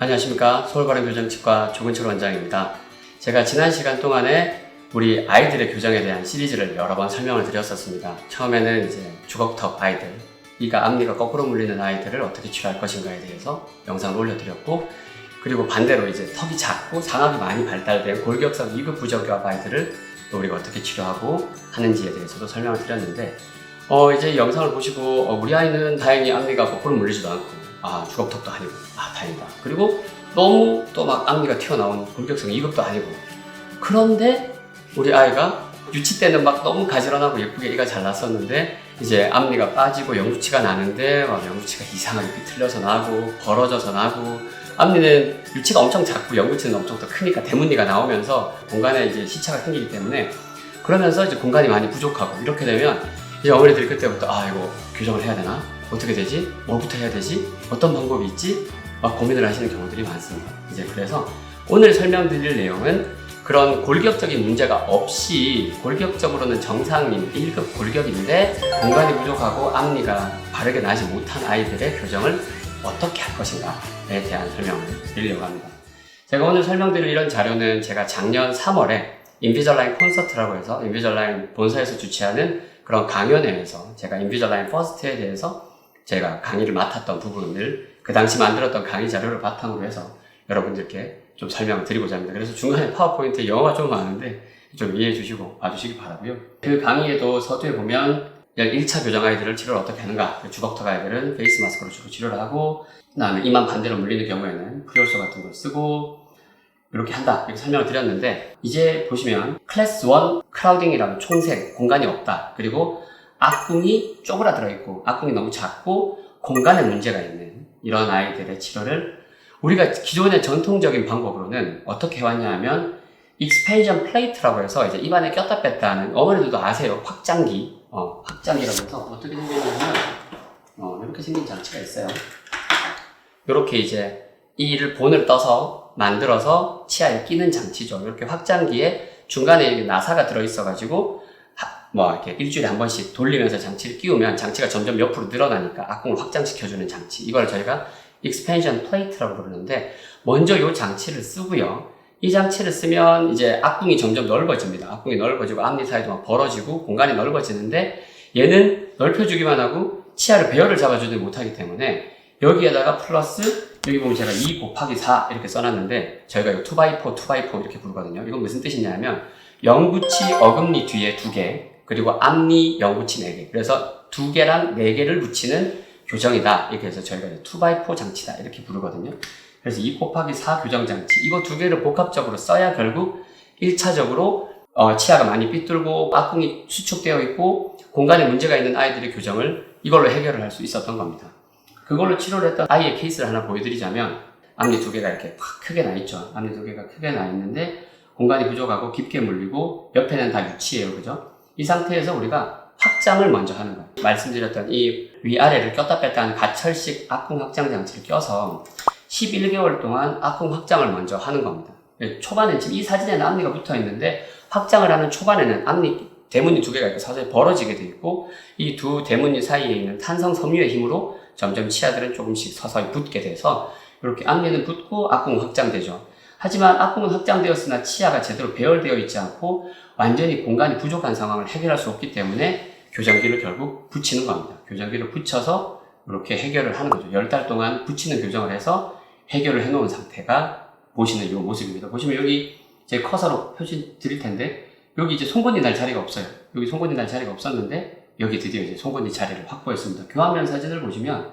안녕하십니까. 서울바른교정치과 조근철 원장입니다. 제가 지난 시간 동안에 우리 아이들의 교정에 대한 시리즈를 여러 번 설명을 드렸었습니다. 처음에는 이제 주걱턱 아이들, 이가 앞니가 거꾸로 물리는 아이들을 어떻게 치료할 것인가에 대해서 영상을 올려드렸고, 그리고 반대로 이제 턱이 작고 상악이 많이 발달된 골격성 2급 부정교합 아이들을 또 우리가 어떻게 치료하고 하는지에 대해서도 설명을 드렸는데, 이제 영상을 보시고 우리 아이는 다행히 앞니가 거꾸로 물리지도 않고 주걱턱도 아니고 다행이다. 그리고 너무 또 막 앞니가 튀어나온 골격성 2급도 아니고, 그런데 우리 아이가 유치 때는 막 너무 가지런하고 예쁘게 이가 잘 났었는데 이제 앞니가 빠지고 영구치가 나는데 막 영구치가 이상하게 비틀려서 나고 벌어져서 나고, 앞니는 유치가 엄청 작고 영구치는 엄청 더 크니까 대문니가 나오면서 공간에 이제 시차가 생기기 때문에, 그러면서 이제 공간이 많이 부족하고, 이렇게 되면 이제 어머니들이 그때부터 이거 교정을 해야 되나? 어떻게 되지? 뭐부터 해야 되지? 어떤 방법이 있지? 막 고민을 하시는 경우들이 많습니다. 이제 그래서 오늘 설명드릴 내용은 그런 골격적인 문제가 없이 골격적으로는 정상인 1급 골격인데 공간이 부족하고 앞니가 바르게 나지 못한 아이들의 교정을 어떻게 할 것인가에 대한 설명을 드리려고 합니다. 제가 오늘 설명드릴 이런 자료는 제가 작년 3월에 인비절라인 콘서트라고 해서 인비절라인 본사에서 주최하는 그런 강연회에서 제가 인비절라인 퍼스트에 대해서 제가 강의를 맡았던 부분을 그 당시 만들었던 강의 자료를 바탕으로 해서 여러분들께 좀 설명을 드리고자 합니다. 그래서 중간에 파워포인트에 영어가 좀 많은데 좀 이해해 주시고 봐주시기 바라고요. 그 강의에도 서두에 보면 1차 교정 아이들을 치료를 어떻게 하는가, 주걱턱 아이들은 페이스 마스크로 주로 치료를 하고, 그 다음에 이만 반대로 물리는 경우에는 프리올소 같은 걸 쓰고 이렇게 한다, 이렇게 설명을 드렸는데, 이제 보시면 클래스 1 크라우딩이라는 총색, 공간이 없다, 그리고 앞궁이 쪼그라들어 있고 앞궁이 너무 작고 공간에 문제가 있는 이런 아이들의 치료를 우리가 기존의 전통적인 방법으로는 어떻게 해왔냐 하면 익스펜션 플레이트라고 해서 이제 입안에 꼈다 뺐다 하는, 어머니들도 아세요. 확장기, 확장기라고 해서 어떻게 생겼냐면 이렇게 생긴 장치가 있어요. 이렇게 이제 이를 본을 떠서 만들어서 치아에 끼는 장치죠. 이렇게 확장기에 중간에 나사가 들어있어가지고 이렇게 일주일에 한 번씩 돌리면서 장치를 끼우면 장치가 점점 옆으로 늘어나니까 앞궁을 확장시켜주는 장치, 이걸 저희가 익스펜션 플레이트라고 부르는데, 먼저 이 장치를 쓰고요. 이 장치를 쓰면 이제 앞궁이 점점 넓어집니다. 앞궁이 넓어지고 앞니 사이도 막 벌어지고 공간이 넓어지는데, 얘는 넓혀주기만 하고 치아를 배열을 잡아주지 못하기 때문에 여기에다가 플러스, 여기 보면 제가 2 곱하기 4 이렇게 써놨는데 저희가 이거 2x4, 2x4 이렇게 부르거든요. 이건 무슨 뜻이냐면 영구치 어금니 뒤에 2개, 그리고 앞니 영구치 4개, 그래서 2개랑 4개를 붙이는 교정이다. 이렇게 해서 저희가 2x4 장치다 이렇게 부르거든요. 그래서 2 곱하기 4 교정 장치, 이거 2개를 복합적으로 써야 결국 1차적으로 치아가 많이 삐뚤고 앞궁이 수축되어 있고 공간에 문제가 있는 아이들의 교정을 이걸로 해결을 할 수 있었던 겁니다. 그걸로 치료를 했던 아이의 케이스를 하나 보여드리자면, 앞니 2개가 이렇게 확 크게 나 있죠. 앞니 2개가 크게 나 있는데 공간이 부족하고 깊게 물리고 옆에는 다 유치예요. 그죠? 이 상태에서 우리가 확장을 먼저 하는 거예요. 말씀드렸던 이 위아래를 꼈다 뺐다 하는 가철식 앞궁 확장 장치를 껴서 11개월 동안 앞궁 확장을 먼저 하는 겁니다. 초반에 지금 이 사진에는 앞니가 붙어 있는데, 확장을 하는 초반에는 앞니 대문니 2개가 이렇게 서서히 벌어지게 돼 있고, 이 두 대문니 사이에 있는 탄성 섬유의 힘으로 점점 치아들은 조금씩 서서히 붙게 돼서 이렇게 앞니는 붙고 앞궁은 확장되죠. 하지만 앞궁은 확장되었으나 치아가 제대로 배열되어 있지 않고 완전히 공간이 부족한 상황을 해결할 수 없기 때문에 교정기를 결국 붙이는 겁니다. 교정기를 붙여서 이렇게 해결을 하는 거죠. 10달 동안 붙이는 교정을 해서 해결을 해놓은 상태가 보시는 이 모습입니다. 보시면 여기 제 커서로 표시 드릴 텐데, 여기 이제 송곳니 날 자리가 없어요. 여기 송곳니 날 자리가 없었는데 여기 드디어 이제 송곳니 자리를 확보했습니다. 교환면 사진을 보시면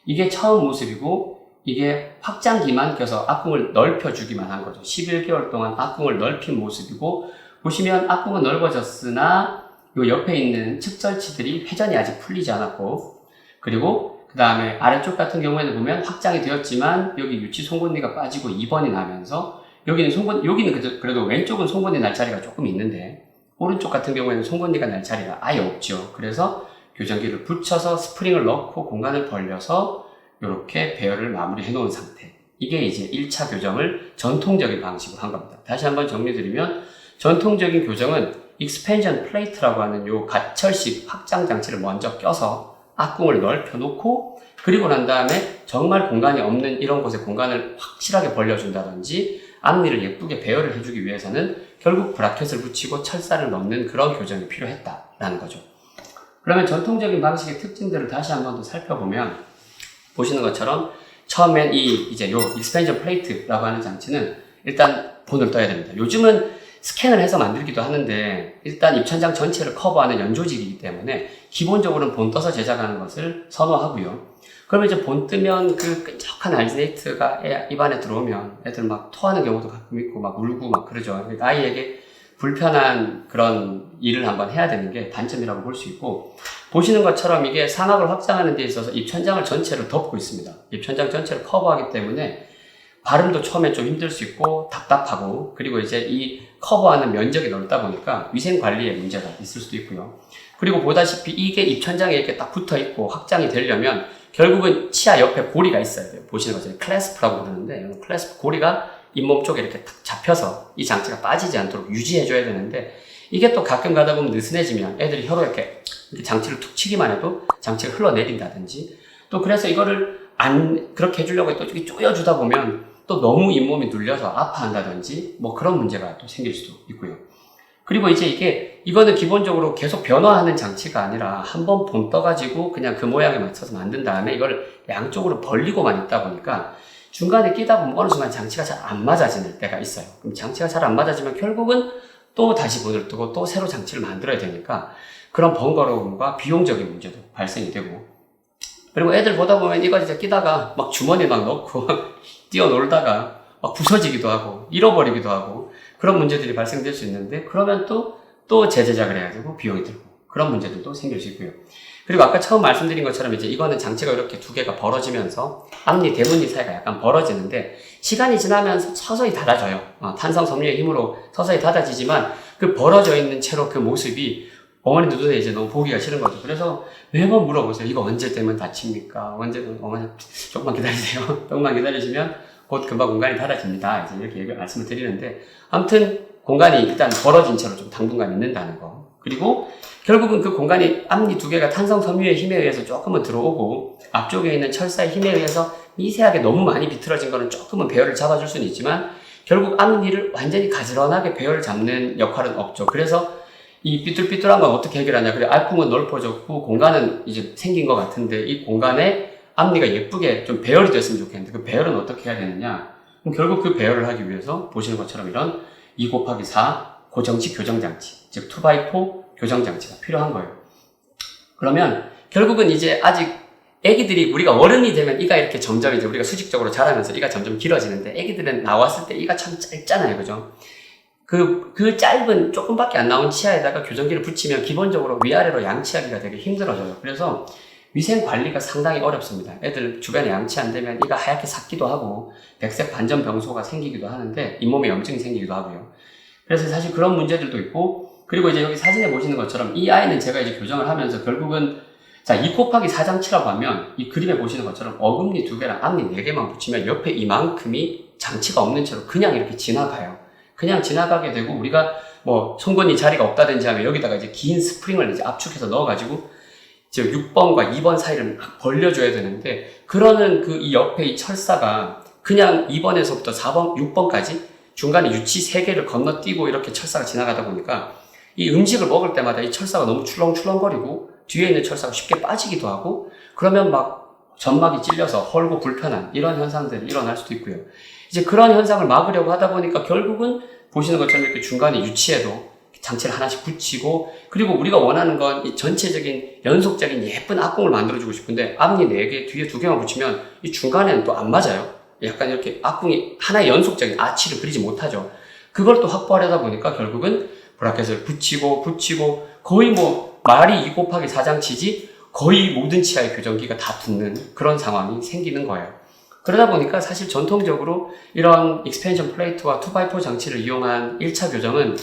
이게 처음 모습이고, 이게 확장기만 껴서 앞궁을 넓혀주기만 한 거죠. 11개월 동안 앞궁을 넓힌 모습이고, 보시면 앞궁은 넓어졌으나 요 옆에 있는 측절치들이 회전이 아직 풀리지 않았고, 그리고 그 다음에 아래쪽 같은 경우에는 보면 확장이 되었지만 여기 유치 송곳니가 빠지고 2번이 나면서 여기는 그래도 왼쪽은 송곳니 날 자리가 조금 있는데 오른쪽 같은 경우에는 송곳니가 날 자리가 아예 없죠. 그래서 교정기를 붙여서 스프링을 넣고 공간을 벌려서 이렇게 배열을 마무리해 놓은 상태, 이게 이제 1차 교정을 전통적인 방식으로 한 겁니다. 다시 한번 정리드리면, 전통적인 교정은 익스펜션 플레이트라고 하는 요 가철식 확장 장치를 먼저 껴서 앞궁을 넓혀 놓고 그리고 난 다음에 정말 공간이 없는 이런 곳에 공간을 확실하게 벌려준다든지 앞니를 예쁘게 배열을 해주기 위해서는 결국 브라켓을 붙이고 철사를 넣는 그런 교정이 필요했다라는 거죠. 그러면 전통적인 방식의 특징들을 다시 한 번 더 살펴보면 보시는 것처럼 처음엔 이제 요 익스펜션 플레이트라고 하는 장치는 일단 본을 떠야 됩니다. 요즘은 스캔을 해서 만들기도 하는데 일단 입천장 전체를 커버하는 연조직이기 때문에 기본적으로는 본 떠서 제작하는 것을 선호하고요. 그러면 이제 본 뜨면 그 끈적한 알지네이트가 입안에 들어오면 애들 막 토하는 경우도 가끔 있고 막 울고 막 그러죠. 그러니까 아이에게 불편한 그런 일을 한번 해야 되는 게 단점이라고 볼 수 있고, 보시는 것처럼 이게 상악을 확장하는 데 있어서 입천장을 전체를 덮고 있습니다. 입천장 전체를 커버하기 때문에 발음도 처음에 좀 힘들 수 있고 답답하고, 그리고 이제 이 커버하는 면적이 넓다 보니까 위생 관리에 문제가 있을 수도 있고요. 그리고 보다시피 이게 입천장에 이렇게 딱 붙어 있고 확장이 되려면 결국은 치아 옆에 고리가 있어야 돼요. 보시는 것처럼 클래스프라고 부르는데, 클래스프 고리가 잇몸 쪽에 이렇게 탁 잡혀서 이 장치가 빠지지 않도록 유지해줘야 되는데, 이게 또 가끔 가다 보면 느슨해지면 애들이 혀로 이렇게 장치를 툭 치기만 해도 장치가 흘러내린다든지, 또 그래서 이거를 안 그렇게 해주려고 또 쪼여주다 보면 또 너무 잇몸이 눌려서 아파한다든지 뭐 그런 문제가 또 생길 수도 있고요. 그리고 이제 이거는 기본적으로 계속 변화하는 장치가 아니라 한번 본 떠가지고 그냥 그 모양에 맞춰서 만든 다음에 이걸 양쪽으로 벌리고만 있다 보니까 중간에 끼다 보면 어느 순간 장치가 잘 안 맞아지는 때가 있어요. 그럼 장치가 잘 안 맞아지면 결국은 또 다시 본을 뜨고 또 새로 장치를 만들어야 되니까 그런 번거로움과 비용적인 문제도 발생이 되고, 그리고 애들 보다 보면 이거 이제 끼다가 막 주머니에 막 넣고 뛰어놀다가 막 부서지기도 하고 잃어버리기도 하고 그런 문제들이 발생될 수 있는데, 그러면 또 재제작을 해야 되고 비용이 들고 그런 문제들도 생길 수 있고요. 그리고 아까 처음 말씀드린 것처럼 이제 이거는 장치가 이렇게 두 개가 벌어지면서 앞니, 대문니 사이가 약간 벌어지는데 시간이 지나면서 서서히 닫아져요. 탄성 섬유의 힘으로 서서히 닫아지지만 그 벌어져 있는 채로 그 모습이 어머니들 눈에 이제 너무 보기가 싫은 거죠. 그래서 매번 물어보세요. 이거 언제 때면 다칩니까? 어머니 조금만 기다리세요. 조금만 기다리시면 곧 금방 공간이 닫아집니다. 이제 이렇게 말씀을 드리는데, 아무튼 공간이 일단 벌어진 채로 좀 당분간 있는다는 거. 그리고 결국은 그 공간이 앞니 두 개가 탄성 섬유의 힘에 의해서 조금은 들어오고 앞쪽에 있는 철사의 힘에 의해서 미세하게 너무 많이 비틀어진 거는 조금은 배열을 잡아줄 수는 있지만 결국 앞니를 완전히 가지런하게 배열을 잡는 역할은 없죠. 그래서 이 삐뚤삐뚤한 건 어떻게 해결하냐. 그래, 알콩은 넓어졌고 공간은 이제 생긴 것 같은데 이 공간에 앞니가 예쁘게 좀 배열이 됐으면 좋겠는데 그 배열은 어떻게 해야 되느냐. 그럼 결국 그 배열을 하기 위해서 보시는 것처럼 이런 2곱하기4 고정식 교정장치, 즉 2x4 교정장치가 필요한 거예요. 그러면 결국은 이제 아직 애기들이 우리가 어른이 되면 이가 이렇게 점점 이제 우리가 수직적으로 자라면서 이가 점점 길어지는데 애기들은 나왔을 때 이가 참 짧잖아요. 그죠? 그 짧은 조금밖에 안 나온 치아에다가 교정기를 붙이면 기본적으로 위아래로 양치하기가 되게 힘들어져요. 그래서 위생 관리가 상당히 어렵습니다. 애들 주변에 양치 안 되면 이가 하얗게 삭기도 하고 백색 반전병소가 생기기도 하는데 잇몸에 염증이 생기기도 하고요. 그래서 사실 그런 문제들도 있고, 그리고 이제 여기 사진에 보시는 것처럼 이 아이는 제가 이제 교정을 하면서 결국은 자, 2곱하기4장치라고 하면 이 그림에 보시는 것처럼 어금니 2개랑 앞니 4개만 붙이면 옆에 이만큼이 장치가 없는 채로 그냥 이렇게 지나가요. 그냥 지나가게 되고 우리가 뭐 송곳니 자리가 없다든지 하면 여기다가 이제 긴 스프링을 이제 압축해서 넣어가지고 이제 6번과 2번 사이를 막 벌려줘야 되는데, 그러는 그 이 옆에 이 철사가 그냥 2번에서부터 4번, 6번까지 중간에 유치 3개를 건너뛰고 이렇게 철사가 지나가다 보니까 이 음식을 먹을 때마다 이 철사가 너무 출렁출렁거리고 뒤에 있는 철사가 쉽게 빠지기도 하고 그러면 막 점막이 찔려서 헐고 불편한 이런 현상들이 일어날 수도 있고요. 이제 그런 현상을 막으려고 하다 보니까 결국은 보시는 것처럼 이렇게 중간에 유치에도 장치를 하나씩 붙이고, 그리고 우리가 원하는 건 이 전체적인 연속적인 예쁜 앞공을 만들어주고 싶은데 앞니 4개, 뒤에 2개만 붙이면 이 중간에는 또 안 맞아요. 약간 이렇게 앞공이 하나의 연속적인 아치를 그리지 못하죠. 그걸 또 확보하려다 보니까 결국은 브라켓을 붙이고 거의 뭐 말이 2곱하기4장치지 거의 모든 치아의 교정기가 다 붙는 그런 상황이 생기는 거예요. 그러다 보니까 사실 전통적으로 이런 익스펜션 플레이트와 2x4 장치를 이용한 1차 교정은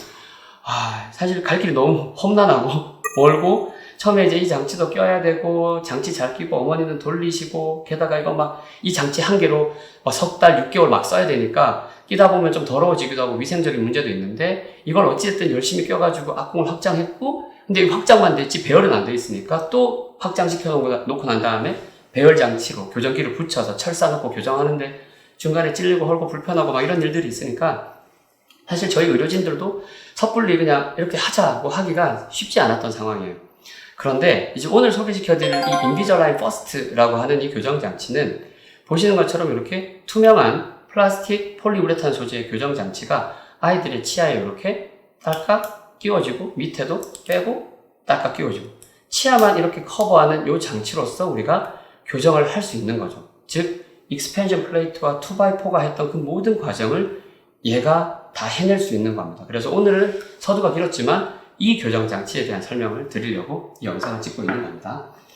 사실 갈 길이 너무 험난하고 멀고, 처음에 이제 이 장치도 껴야 되고 장치 잘 끼고 어머니는 돌리시고 게다가 이거 막 이 장치 한 개로 석 달, 6개월 막 써야 되니까 끼다 보면 좀 더러워지기도 하고 위생적인 문제도 있는데, 이걸 어찌됐든 열심히 껴가지고 앞공을 확장했고, 근데 확장만 됐지 배열은 안 돼 있으니까 또 확장시켜 놓고 난 다음에 배열 장치로 교정기를 붙여서 철사 넣고 교정하는데 중간에 찔리고 헐고 불편하고 막 이런 일들이 있으니까 사실 저희 의료진들도 섣불리 그냥 이렇게 하자고 하기가 쉽지 않았던 상황이에요. 그런데 이제 오늘 소개시켜드릴 이 인비저라인 퍼스트라고 하는 이 교정 장치는 보시는 것처럼 이렇게 투명한 플라스틱 폴리우레탄 소재의 교정 장치가 아이들의 치아에 이렇게 딸깍 끼워지고 밑에도 빼고 딸깍 끼워지고 치아만 이렇게 커버하는 이 장치로서 우리가 교정을 할 수 있는 거죠. 즉 익스펜션 플레이트와 2x4가 했던 그 모든 과정을 얘가 다 해낼 수 있는 겁니다. 그래서 오늘은 서두가 길었지만 이 교정 장치에 대한 설명을 드리려고 이 영상을 찍고 있는 겁니다.